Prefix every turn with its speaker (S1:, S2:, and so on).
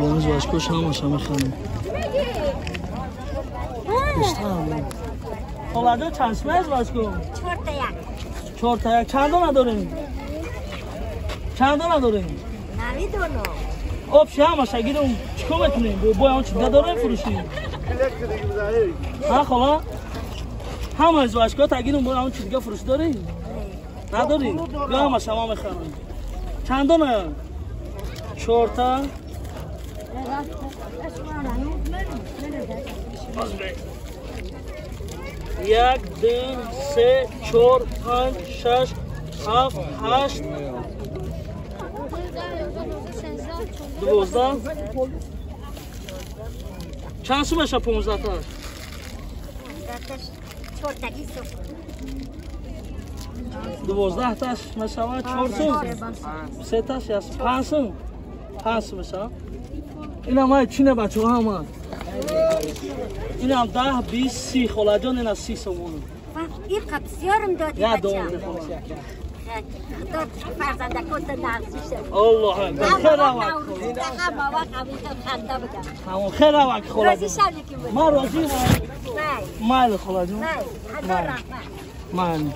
S1: باز واشکوش همش میخوام خلاجو چند سمت واشکو 4 تا یک چند دونه داریم چند دونه داریم
S2: 90 دونه
S1: آب همش گیرم چیکار میکنیم با اون چیزا داره فروشی ها خلا همه از واشکو تا گیرم با اون چیزا فروش داریم نداریم یا همش شما میخوام چند دونه 4 تا یک 2 3 4 5 6 7 8 12 چند سو میشه 15 تا 12 تاش میشه 4 سو 3 تاش یا 5 سو 5 سو میشه این هم چینه بچه ها هم این هم 10 20 30 خاله جان این از 30 سومونه
S2: این قبسیارم دادی
S1: یا
S2: بچه
S1: دوم
S2: داد فرزنده کت نغزیشه
S1: الله اکبر خیر اوک
S2: همه وقت همیشه خنده بگم
S1: همون خیر اوک خاله
S2: راضی
S1: جان
S2: شدی که
S1: ما راضی
S2: نه
S1: مال خاله جان
S2: نه هزار رحمت
S1: من